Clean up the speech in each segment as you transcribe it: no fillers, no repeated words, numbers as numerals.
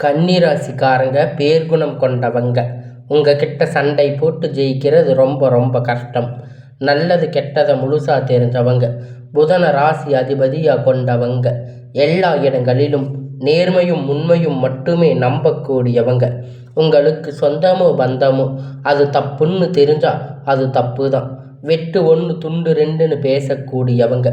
கன்னிராசிக்காரங்க பேர்குணம் கொண்டவங்க. உங்ககிட்ட சண்டை போட்டு ஜெயிக்கிறது ரொம்ப ரொம்ப கஷ்டம். நல்லது கெட்டதை முழுசா தெரிஞ்சவங்க. புதன ராசி அதிபதியாக கொண்டவங்க. எல்லா இடங்களிலும் நேர்மையும் உண்மையும் மட்டுமே நம்பக்கூடியவங்க. உங்களுக்கு சொந்தமோ பந்தமோ அது தப்புன்னு தெரிஞ்சா அது தப்பு தான். வெட்டு ஒன்று துண்டு ரெண்டுன்னு பேசக்கூடியவங்க.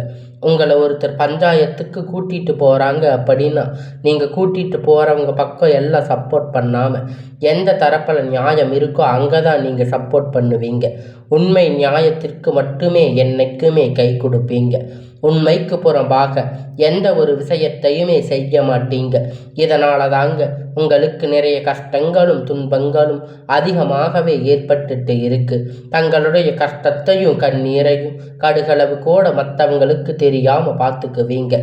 உங்களை ஒருத்தர் பஞ்சாயத்துக்கு கூட்டிகிட்டு போகிறாங்க அப்படின்னா நீங்கள் கூட்டிகிட்டு போகிறவங்க பக்கம் எல்லாம் சப்போர்ட் பண்ணாமல் எந்த தரப்பில் நியாயம் இருக்கோ அங்கே தான் நீங்கள் சப்போர்ட் பண்ணுவீங்க. உண்மை நியாயத்திற்கு மட்டுமே என்னைக்குமே கை கொடுப்பீங்க. உண்மைக்கு புறம்பாக எந்த ஒரு விஷயத்தையுமே செய்ய மாட்டீங்க. இதனால தாங்க உங்களுக்கு நிறைய கஷ்டங்களும் துன்பங்களும் அதிகமாகவே ஏற்பட்டுட்டு இருக்கு. தங்களுடைய கஷ்டத்தையும் கண்ணீரையும் கடுகளவு கூட மற்றவங்களுக்கு தெரியாமல் பார்த்துக்குவீங்க.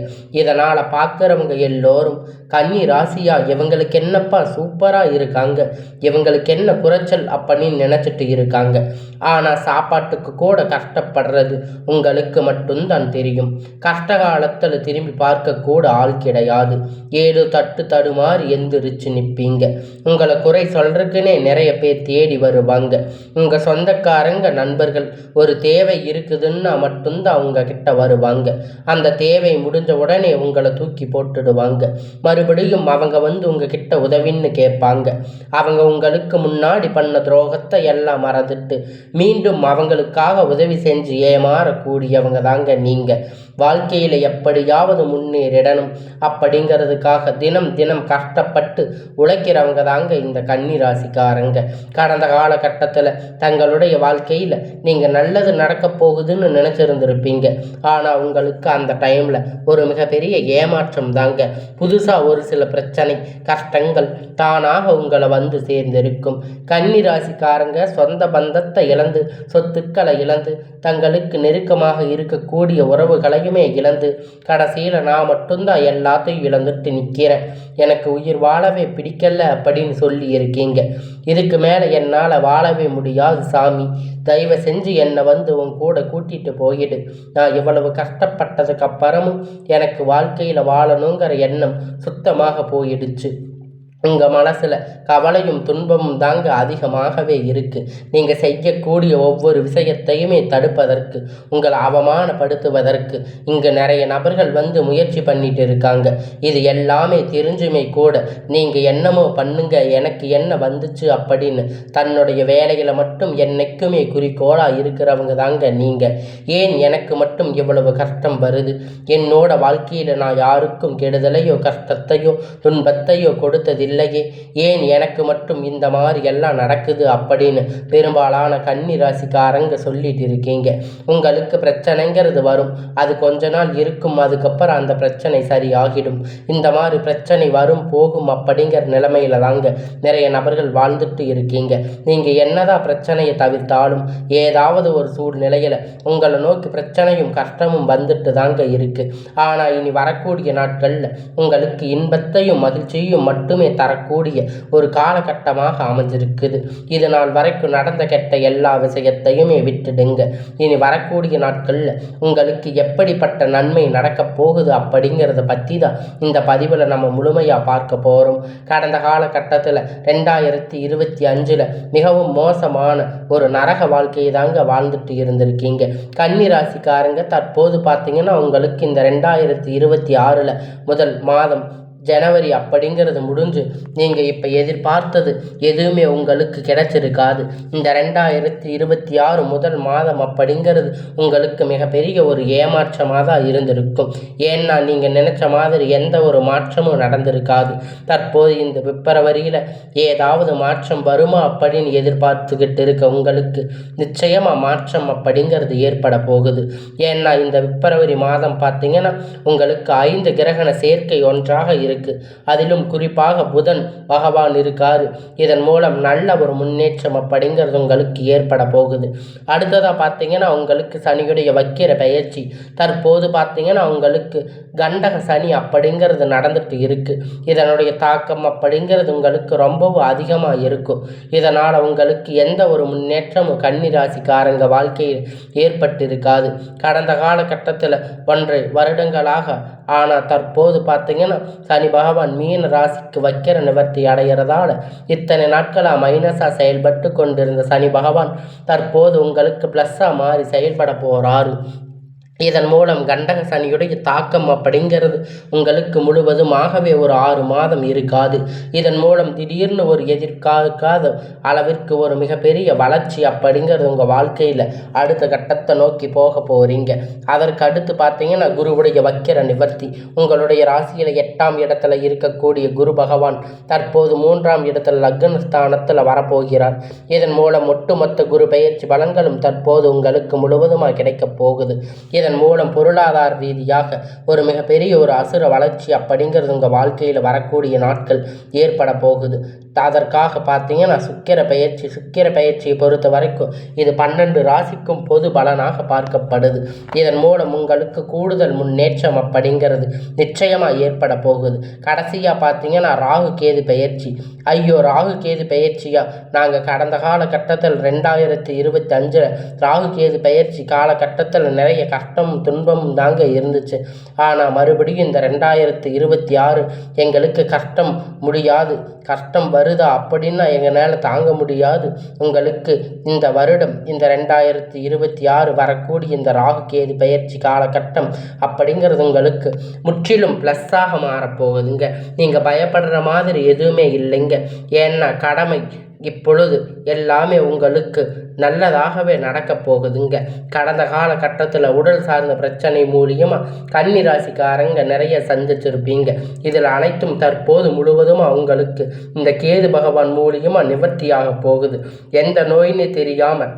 இதனால் பார்க்குறவங்க எல்லோரும் கன்னி ராசியா இவங்களுக்கு என்னப்பா சூப்பராக இருக்காங்க, இவங்களுக்கு என்ன குறைச்சல் அப்படின்னு நினச்சிட்டு இருக்காங்க. ஆனால் சாப்பாட்டுக்கு கூட கஷ்டப்படுறது உங்களுக்கு மட்டும்தான் தெரியும். கஷ்ட காலத்தில் திரும்பி பார்க்கக்கூட ஆள் கிடையாது. ஏதோ தட்டு தடுமாறி எந்திரிச்சு நிற்பீங்க. உங்களை குறை சொல்றதுக்குன்னே நிறைய பேர் தேடி வருவாங்க. உங்கள் சொந்தக்காரங்க நண்பர்கள் ஒரு தேவை இருக்குதுன்னா மட்டும்தான் உங்ககிட்ட வருவாங்க. அந்த தேவை முடிஞ்ச உடனே உங்களை தூக்கி போட்டுடுவாங்க. மறுபடியும் அவங்க வந்து உங்ககிட்ட உதவின்னு கேட்பாங்க. அவங்க உங்களுக்கு முன்னாடி பண்ண துரோகத்தை எல்லாம் மறந்துட்டு மீண்டும் அவங்களுக்காக உதவி செஞ்சு ஏமாறக்கூடியவங்க தாங்க நீங்கள். வாழ்க்கையில் எப்படியாவது முன்னேறிடணும் அப்படிங்கிறதுக்காக தினம் தினம் கஷ்டப்பட்டு உழைக்கிறவங்க தாங்க இந்த கன்னி ராசிக்காரங்க. கடந்த காலகட்டத்தில் தங்களுடைய வாழ்க்கையில் நீங்கள் நல்லது நடக்க போகுதுன்னு நினச்சிருந்துருப்பீங்க. ஆனால் உங்களுக்கு அந்த டைமில் ஒரு மிகப்பெரிய ஏமாற்றம் தாங்க. புதுசாக ஒரு சில பிரச்சனை கஷ்டங்கள் தானாக உங்களை வந்து சேர்ந்திருக்கும். கன்னி ராசிக்காரங்க சொந்த பந்தத்தை இழந்து சொத்துக்களை இழந்து தங்களுக்கு நெருக்கமாக இருக்கக்கூடிய உறவுகளையுமே இழந்து கடைசியில் நான் மட்டும்தான் எல்லாத்தையும் இழந்துட்டு நிற்கிறேன், எனக்கு உயிர் வாழவே பிடிக்கல அப்படின்னு சொல்லி இருக்கீங்க. இதுக்கு மேலே என்னால் வாழவே முடியாது சாமி, தயவு செஞ்சு என்னை வந்து உன் கூட கூட்டிகிட்டு போயிடு. நான் இவ்வளவு கஷ்டப்பட்டதுக்கு அப்புறமும் எனக்கு வாழ்க்கையில் வாழணுங்கிற எண்ணம் சுத்தமாக போயிடுச்சு. உங்கள் மனசில் கவலையும் துன்பமும் தாங்க அதிகமாகவே இருக்குது. நீங்கள் செய்யக்கூடிய ஒவ்வொரு விஷயத்தையுமே தடுப்பதற்கு, உங்களை அவமானப்படுத்துவதற்கு இங்கே நிறைய நபர்கள் வந்து முயற்சி பண்ணிட்டு இருக்காங்க. இது எல்லாமே தெரிஞ்சுமே கூட நீங்கள் என்னமோ பண்ணுங்க, எனக்கு என்ன வந்துச்சு அப்படின்னு தன்னுடைய வேலைகளை மட்டும் என்னைக்குமே குறிக்கோளாக இருக்கிறவங்க தாங்க நீங்கள். ஏன் எனக்கு மட்டும் இவ்வளவு கஷ்டம் வருது, என்னோட வாழ்க்கையில் நான் யாருக்கும் கெடுதலையோ கஷ்டத்தையோ துன்பத்தையோ கொடுத்தது இல்லையே, ஏன் எனக்கு மட்டும் இந்த மாதிரி எல்லாம் நடக்குது அப்படின்னு பெரும்பாலான கன்னி ராசிக்காரங்க சொல்லிட்டு இருக்கீங்க. உங்களுக்கு பிரச்சனைங்கிறது வரும், அது கொஞ்ச நாள் இருக்கும், அதுக்கப்புறம் அந்த பிரச்சனை சரியாகிடும். இந்த மாதிரி பிரச்சனை வரும் போகும் அப்படிங்கிற நிலைமையில தாங்க நிறைய நபர்கள் வாழ்ந்துட்டு இருக்கீங்க. நீங்கள் என்னதான் பிரச்சனையை தவிர்த்தாலும் ஏதாவது ஒரு சூழ்நிலையில் உங்களை நோக்கி பிரச்சனையும் கஷ்டமும் வந்துட்டு தாங்க இருக்கு. ஆனால் இனி வரக்கூடிய நாட்களில் உங்களுக்கு இன்பத்தையும் மகிழ்ச்சியும் மட்டுமே தரக்கூடிய ஒரு காலகட்டமாக அமைஞ்சிருக்குது. இது நாள் வரைக்கும் நடந்த கெட்ட எல்லா விஷயத்தையுமே விட்டுடுங்க. இனி வரக்கூடிய நாட்களில் உங்களுக்கு எப்படிப்பட்ட நன்மை நடக்க போகுது அப்படிங்கிறத பற்றி தான் இந்த பதிவில் நம்ம முழுமையாக பார்க்க போகிறோம். கடந்த காலகட்டத்தில் 2025 மிகவும் மோசமான ஒரு நரக வாழ்க்கையை தாங்க வாழ்ந்துட்டு இருந்திருக்கீங்க. கன்னி ராசிக்காரங்க தற்போது பார்த்தீங்கன்னா உங்களுக்கு இந்த 2026 முதல் மாதம் ஜனவரி அப்படிங்கிறது முடிஞ்சு நீங்கள் இப்போ எதிர்பார்த்தது எதுவுமே உங்களுக்கு கிடைச்சிருக்காது. இந்த 2026 முதல் மாதம் அப்படிங்கிறது உங்களுக்கு மிகப்பெரிய ஒரு ஏமாற்றமாக தான் இருந்திருக்கும். ஏன்னா நீங்கள் நினச்ச மாதிரி எந்த ஒரு மாற்றமும் நடந்திருக்காது. தற்போது இந்த பிப்ரவரியில் ஏதாவது மாற்றம் வருமா அப்படின்னு எதிர்பார்த்துக்கிட்டு இருக்க உங்களுக்கு நிச்சயமாக மாற்றம் அப்படிங்கிறது ஏற்பட போகுது. ஏன்னா இந்த பிப்ரவரி மாதம் பார்த்தீங்கன்னா உங்களுக்கு 5 கிரகண சேர்க்கை ஒன்றாக இருக்கு. அதிலும் குறிப்பாக புதன் பகவான் இருக்காரு. இதன் மூலம் நல்ல ஒரு முன்னேற்றம் அப்படிங்கிறது உங்களுக்கு ஏற்பட போகுது. அடுத்ததாக பார்த்தீங்கன்னா உங்களுக்கு சனியுடைய வக்கிர பயிற்சி. தற்போது பார்த்தீங்கன்னா உங்களுக்கு கண்டக சனி அப்படிங்கிறது நடந்துட்டு இருக்கு. இதனுடைய தாக்கம் அப்படிங்கிறது உங்களுக்கு ரொம்பவும் அதிகமாக இருக்கும். இதனால் உங்களுக்கு எந்த ஒரு முன்னேற்றமும் கன்னி ராசிக்காரங்க வாழ்க்கையில் ஏற்பட்டிருக்காது. கடந்த காலகட்டத்தில் 1.5 வருடங்களாக ஆனால் தற்போது பார்த்தீங்கன்னா சனி பகவான் மீன ராசிக்கு வக்கிர நிவர்த்தி அடைகிறதால இத்தனை நாட்களாக மைனஸாக செயல்பட்டு கொண்டிருந்த சனி பகவான் தற்போது உங்களுக்கு ப்ளஸ்ஸாக மாறி செயல்பட போகிறாரு. இதன் மூலம் கண்டக சனியுடைய தாக்கம் அப்படிங்கிறது உங்களுக்கு முழுவதுமாகவே ஒரு 6 மாதம் இருக்காது. இதன் மூலம் திடீர்னு ஒரு எதிர்பார்க்காத அளவிற்கு ஒரு மிகப்பெரிய வளர்ச்சி அப்படிங்கிறது உங்கள் வாழ்க்கையில் அடுத்த கட்டத்தை நோக்கி போக போகிறீங்க. அதற்கு அடுத்து பார்த்தீங்கன்னா குருவுடைய வக்கிர நிவர்த்தி. உங்களுடைய ராசியில் 8ஆம் இடத்துல இருக்கக்கூடிய குரு பகவான் தற்போது 3ஆம் இடத்துல லக்னஸ்தானத்தில் வரப்போகிறார். இதன் மூலம் ஒட்டுமொத்த குரு பெயர்ச்சி பலன்களும் தற்போது உங்களுக்கு முழுவதுமாக கிடைக்கப் போகுது. இதன் மூலம் பொருளாதார ரீதியாக ஒரு மிகப்பெரிய ஒரு அசுர வளர்ச்சி அப்படிங்கிறது உங்கள் வாழ்க்கையில் வரக்கூடிய நாட்கள் ஏற்பட போகுது. அதற்காக பார்த்தீங்கன்னா சுக்கிர பயிற்சியை பொறுத்த வரைக்கும் இது 12 ராசிக்கும் பொது பலனாக பார்க்கப்படுது. இதன் மூலம் உங்களுக்கு கூடுதல் முன்னேற்றம் அப்படிங்கிறது நிச்சயமாக ஏற்பட போகுது. கடைசியாக பார்த்தீங்கன்னா ராகு கேது பயிற்சி. ராகு கேது பயிற்சியா நாங்கள் கடந்த காலகட்டத்தில் 2025 ராகு கேது பயிற்சி காலகட்டத்தில் நிறைய கஷ்டம் துன்பம் தாங்க இருந்துச்சு. ஆனால் மறுபடியும் இந்த 2026 எங்களுக்கு கஷ்டம் முடியாது, கஷ்டம் வருதா அப்படின்னா எங்களால் தாங்க முடியாது. உங்களுக்கு இந்த வருடம் இந்த 2026 வரக்கூடிய இந்த ராகு கேது பயிற்சி காலகட்டம் அப்படிங்கிறது உங்களுக்கு முற்றிலும் ப்ளஸ்ஸாக மாறப்போகுதுங்க. நீங்கள் பயப்படுற மாதிரி எதுவுமே இல்லைங்க. ஏன்னா கடமை இப்பொழுது எல்லாமே உங்களுக்கு நல்லதாகவே நடக்கப் போகுதுங்க. கடந்த காலகட்டத்தில் உடல் சார்ந்த பிரச்சனை மூலியமாக கன்னி ராசிக்காரங்க நிறைய சந்திச்சிருப்பீங்க. இதில் அனைத்தும் தற்போது முழுவதுமாக உங்களுக்கு இந்த கேது பகவான் மூலியமாக நிவர்த்தியாக போகுது. எந்த நோயின்னு தெரியாமல்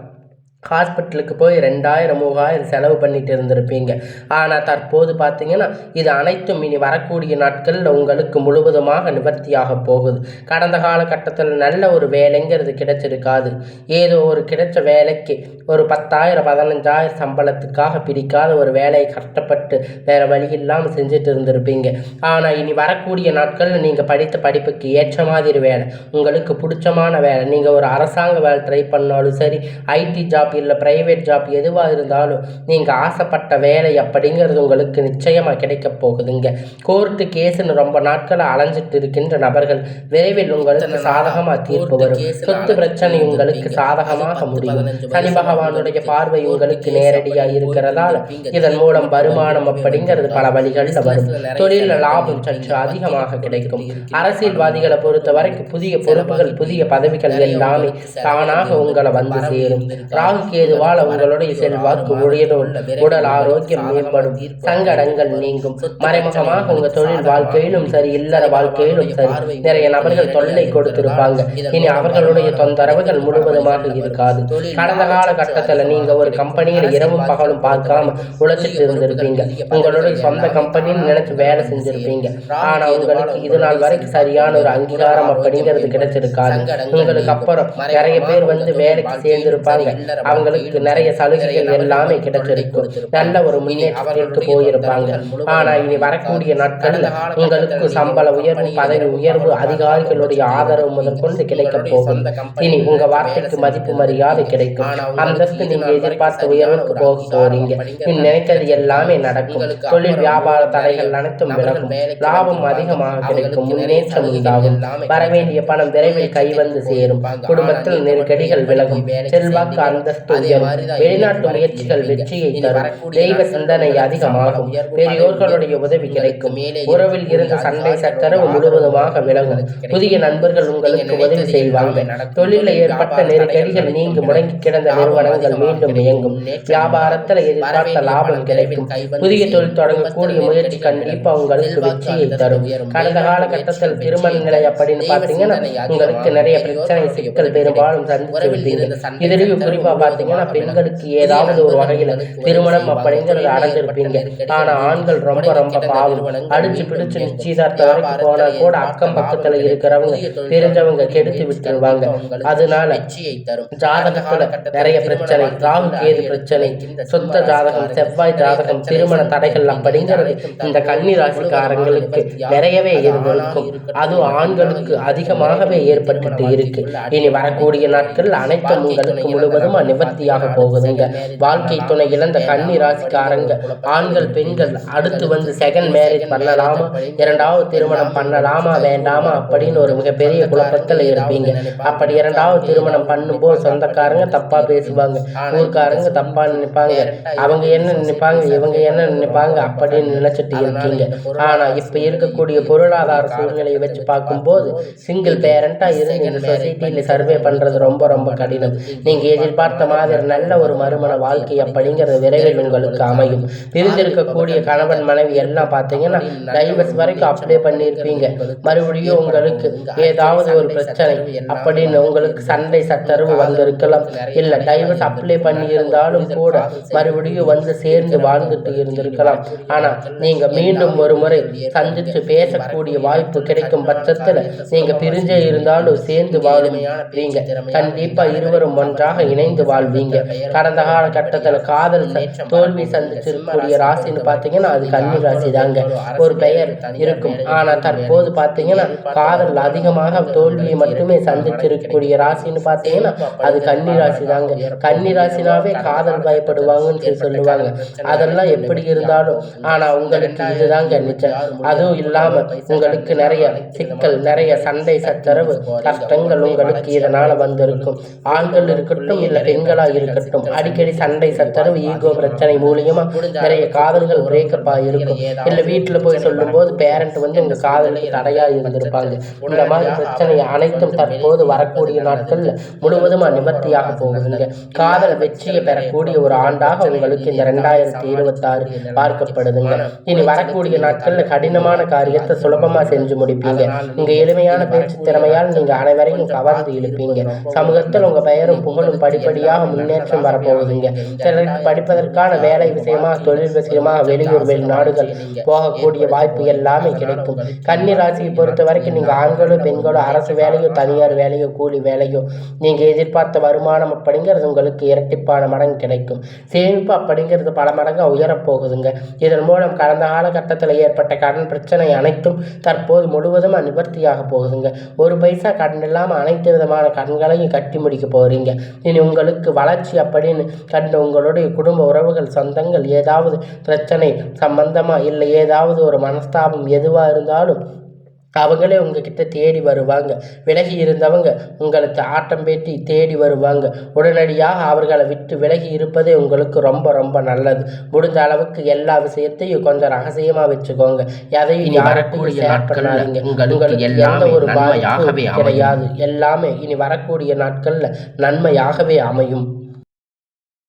ஹாஸ்பிட்டலுக்கு போய் 2000 3000 செலவு பண்ணிட்டு இருந்திருப்பீங்க. ஆனால் தற்போது பார்த்தீங்கன்னா இது அனைத்தும் இனி வரக்கூடிய நாட்களில் உங்களுக்கு முழுவதுமாக நிவர்த்தியாக போகுது. கடந்த காலகட்டத்தில் நல்ல ஒரு வேலைங்கிறது கிடைச்சிருக்காது. ஏதோ ஒரு கிடைச்ச வேலைக்கு ஒரு 10,000 15,000 சம்பளத்துக்காக பிடிக்காத ஒரு வேலையை கஷ்டப்பட்டு வேறு வழி இல்லாமல் செஞ்சுட்டு இருந்திருப்பீங்க. ஆனால் இனி வரக்கூடிய நாட்களில் நீங்கள் படித்த படிப்புக்கு ஏற்ற மாதிரி வேலை, உங்களுக்கு பிடிச்சமான வேலை, நீங்கள் ஒரு அரசாங்க வேலை ட்ரை பண்ணாலும் சரி, ஐடி ஜாப் இல்லை பிரைவேட் ஜாப் எதுவாக இருந்தாலும் நீங்கள் ஆசைப்பட்ட வேலை அப்படிங்கிறது உங்களுக்கு நிச்சயமாக கிடைக்க போகுதுங்க. கோர்ட்டு கேஸுன்னு ரொம்ப நாட்களை அலைஞ்சிட்டு இருக்கின்ற நபர்கள் விரைவில் உங்களுக்கு சாதகமாக தீர்ப்பு வரும். சொத்து பிரச்சனை உங்களுக்கு சாதகமாக முடியும். சனி பகவானுடைய பார்வை உங்களுக்கு நேரடியாக இருக்கிறதால இதன் மூலம் வருமானம் அப்படிங்கிறது பல வழிகளில் வரும். தொழில் லாபம் சற்று அதிகமாக கிடைக்கும். அரசியல்வாதிகளை பொறுத்த வரைக்கும் புதிய பொறுப்புகள் புதிய பதவிகள் எல்லாமே தானாக உங்களை வந்து சேரும். ராகு கேதுவால உங்களுடைய செல்வாக்கு உயரும், உடல் ஆரோக்கியம் மேம்படும், சங்கடங்கள் நீங்கும். மறைமுகமாக உங்க தொழில் வாழ்க்கையிலும் சரி இல்லற வாழ்க்கையிலும் சரி நிறைய நபர்கள் தொல்லை கொடுத்திருப்பாங்க. இனி அவர்களுடைய தொந்தரவுகள் முழுவதுமாக இருக்காது. கடந்த காலகட்டத்தில் நீங்க ஒரு கம்பெனியில் இரவும் பகலும் பார்க்காம உழைச்சிட்டு இருந்திருப்பீங்க. உங்களுடைய சொந்த கம்பெனின்னு நினைச்சு வேலை செஞ்சிருப்பீங்க. ஆனா உங்களுக்கு இது நாள் வரைக்கும் சரியான ஒரு அங்கீகாரம் அப்படிங்கிறது கிடைச்சிருக்காது. உங்களுக்கு அப்புறம் நிறைய பேர் வந்து வேலைக்கு சேர்ந்திருப்பாங்க. அவங்களுக்கு நிறைய சலுகைகள் எல்லாமே கிடைச்சிருக்கும். நல்ல ஒரு முன்னேற்றத்திற்கு போயிருப்பாங்க. ஆனா இனி வரக்கூடிய நாட்களில் உங்களுக்கு சம்பள உயர்வு, பதவி உயர்வு, அதிகாரிகளுடைய ஆதரவு முதற்கொண்டு கிடைக்க போகும். இனி உங்க வார்த்தைக்கு மதிப்பு மரியாதை கிடைக்கும். அந்தஸ்து நீங்க எதிர்பார்த்த உயர்வுக்கு போக போறீங்க. நினைக்கிறது எல்லாமே நடக்கும். தொழில் வியாபார தடைகள் அனைத்தும் விலகும். லாபம் அதிகமாக கிடைக்கும். முன்னேற்றம் உண்டாகும். வரவேண்டிய பணம் விரைவில் கைவந்து சேரும். குடும்பத்தில் நெருக்கடிகள் விலகும். செல்வாக்கு அந்தஸ்து வெளிநாட்டு முயற்சிகள் வெற்றியை தரும். தெய்வ சிந்தனை அதிகமாகும். பெரியோர்களுடைய உதவி கிடைக்கும். உறவில் இருந்து சண்டை சச்சரவு முழுவதுமாக விலகும். புதிய நண்பர்கள் உங்களுக்கு உதவி செய்வாங்க. தொழிலில் ஏற்பட்ட நெருக்கடிகள் நீங்கி முடங்கி கிடந்த நிறுவனங்கள் மீண்டும் இயங்கும். வியாபாரத்தில் எதிர்பார்த்த லாபம் கிடைக்கும். புதிய தொழில் தொடங்கக்கூடிய முயற்சி கண்டிப்பா உங்களுக்கு வெற்றியை தரும். கடந்த காலகட்டத்தில் திருமண நிலை அப்படின்னு பார்த்தீங்கன்னா உங்களுக்கு நிறைய பிரச்சனை சிக்கல் பெரும்பாலும் சந்தித்து விட்டீங்க. இதுலயும் குறிப்பா பார்த்தீங்கன்னா பெண்களுக்கு ஏதாவது ஒரு வகையில் திருமணம் அப்படிங்கிறது அடைஞ்சிருப்பீங்க. ஆனா ஆண்கள் ரொம்ப ரொம்ப பாவம். அடிச்சு பிடிச்சு நிச்சயதார்த்த வரைக்கும் போனா கூட அக்கம் பக்கத்துல இருக்கிறவங்க தெரிஞ்சவங்க கெடுத்து விட்டுருவாங்க. அதனால ஜாதகத்துல நிறைய பிரச்சனை, ராகு கேது பிரச்சனை, சொந்த ஜாதகம், செவ்வாய் ஜாதகம், திருமண தடைகள் அப்படிங்கிறது இந்த கன்னி ராசிக்காரங்களுக்கு நிறையவே இருந்திருக்கும். அதுவும் ஆண்களுக்கு அதிகமாகவே ஏற்பட்டு இருக்கு. இனி வரக்கூடிய நாட்கள் அனைத்தும் உங்களுக்கு முழுவதும் நிவர்த்தியாக போகுதுங்க. வாழ்க்கை துணை இழந்த கன்னி ராசிக்காரங்க ஆண்கள் பெண்கள் அடுத்து வந்து செகண்ட் மேரேஜ் பண்ணலாமா, இரண்டாவது திருமணம் பண்ணலாமா வேண்டாமா அப்படின்னு ஒரு மிகப்பெரிய குழப்பத்தில் இருப்பீங்க. அப்படி இரண்டாவது திருமணம் பண்ணும்போது சொந்தக்காரங்க தப்பா பேசுவாங்க, ஊர்க்காரங்க தப்பா நினைப்பாங்க, அவங்க என்ன நினைப்பாங்க இவங்க என்ன நினைப்பாங்க அப்படின்னு நினைச்சிட்டு இருக்கீங்க. ஆனா இப்ப இருக்கக்கூடிய பொருளாதார சூழ்நிலையை வச்சு பார்க்கும்போது சிங்கிள் பேரண்டா இருந்து இந்த சொசைட்டியில சர்வே பண்றது ரொம்ப ரொம்ப கடினம். நீங்க எதிர்பார்த்த மாதிரி நல்ல ஒரு மறுமண வாழ்க்கை அப்படிங்கிறது விரைவில் உங்களுக்கு அமையும். பிரிந்திருக்கக்கூடிய கணவன் மனைவி எல்லாம் பார்த்தீங்கன்னா டைவர்ஸ் வரைக்கும் அப்ளை பண்ணியிருப்பீங்க. மறுபடியும் உங்களுக்கு ஏதாவது ஒரு பிரச்சனை அப்படின்னு உங்களுக்கு சண்டை சச்சரவு வந்திருக்கலாம். இல்ல டைவர்ஸ் அப்ளை பண்ணி இருந்தாலும் கூட மறுபடியும் வந்து சேர்ந்து வாழ்ந்துட்டு இருந்திருக்கலாம். ஆனா நீங்க மீண்டும் ஒரு முறை சந்திச்சு பேசக்கூடிய வாய்ப்பு கிடைக்கும் பட்சத்துல நீங்க பிரிஞ்சே இருந்தாலும் சேர்ந்து வாழ்வீங்க. கண்டிப்பா இருவரும் ஒன்றாக இணைந்து வாழ்வீங்க. கடந்த கால கட்டத்துல காதல் தோல்வி சந்திச்சிருக்கக்கூடிய ராசின்னு பாத்தீங்கன்னா அது கன்னி ராசி தாங்க. ஒரு பெயர் இருக்கும், ஆனா தற்போது பாத்தீங்கன்னா காதல் அதிகமாக தோல்வியை மட்டுமே சந்திச்சிருக்கக்கூடிய ராசின்னு பாத்தீங்கன்னா அது கன்னி ராசி தாங்க. கன்னி ராசினாவே காதல் பயப்படுவாங்கன்னு சொல்லுவாங்க. அதெல்லாம் எப்படி இருந்தாலும் ஆனா உங்களுக்கு இதுதாங்க நிச்சயம். அதுவும் இல்லாம உங்களுக்கு நிறைய சிக்கல், நிறைய சண்டை சச்சரவு கஷ்டங்கள் உங்களுக்கு இதனால வந்திருக்கும். ஆண்கள் இருக்கட்டும் இல்ல பெண்களா இருக்கட்டும் அடிக்கடி சண்டை சச்சரவு ஈகோ பிரச்சனை மூலியமா நிறைய காதல்கள் பிரேக்கப் ஆகிருக்கும். இல்ல வீட்டுல போய் சொல்லும் போது பேரண்ட் வந்து உங்க காதலுக்கு தடையா இருந்திருப்பாங்க. இந்த மாதிரி பிரச்சனை அனைத்தும் தற்போது வரக்கூடிய நாட்கள்ல முழுவதுமா நிவர்த்தியாக போகுதுங்க. காதல் வெற்றியை பெறக்கூடிய ஒரு ஆண்டாக உங்களுக்கு இந்த 2026 பார்க்கப்படுதுங்க. இனி வரக்கூடிய நாட்கள்ல கடினமான காரியத்தை சுலபமா செஞ்சு முடிப்பீங்க. நீங்க எளிமையான பேச்சு திறமையால் நீங்க அனைவரையும் கவர்ந்து இழுப்பீங்க. சமூகத்தில் உங்க பெயரும் புகழும் படிப்படியாக முன்னேற்றம் வரப்போகுதுங்க. சிலருக்கு படிப்பதற்கான வேலை விஷயமா தொழில் விஷயமா வெளியூர் வெளிநாடுகள் போகக்கூடிய வாய்ப்பு எல்லாமே கிடைக்கும். கன்னி ராசியை பொறுத்த வரைக்கும் நீங்க ஆண்களோ பெண்களோ அரசு வேலையோ தனியார் வேலையோ கூலி வேலையோ நீங்க எதிர்பார்த்த வருமானம் அப்படிங்கிறது உங்களுக்கு இரட்டிப்பான மடங்கு கிடைக்கும். சேமிப்பு அப்படிங்கிறது பல மடங்கு உயரப்போகுதுங்க. இதன் மூலம் கடந்த காலகட்டத்தில் ஏற்பட்ட கடன் பிரச்சனை அனைத்தும் தற்போது முழுவதுமா நிவர்த்தியாக போகுதுங்க. ஒரு பைசா கடன் இல்லாமல் அனைத்து விதமான கடன்களையும் கட்டி முடிக்க போறீங்க. இனி உங்களுக்கு வளர்ச்சி அப்படின்னு கண்ட உங்களுடைய குடும்ப உறவுகள் சொந்தங்கள் ஏதாவது பிரச்சனை சம்பந்தமா இல்லை ஏதாவது ஒரு மனஸ்தாபம் எதுவா இருந்தாலும் அவங்களே உங்ககிட்ட தேடி வருவாங்க. விலகி இருந்தவங்க உங்களுக்கு ஆட்டம் பேட்டி தேடி வருவாங்க. உடனடியாக அவர்களை விட்டு விலகி இருப்பதே உங்களுக்கு ரொம்ப ரொம்ப நல்லது. முடிஞ்ச அளவுக்கு எல்லா விஷயத்தையும் கொஞ்சம் ரகசியமா வச்சுக்கோங்க. எதையும் யாருக்கும் ஷேர் பண்ணாதீங்க. உங்களுக்கு எந்த ஒரு பாதிப்பும் கிடையாது. எல்லாமே இனி வரக்கூடிய நாட்கள்ல நன்மையாகவே அமையும்.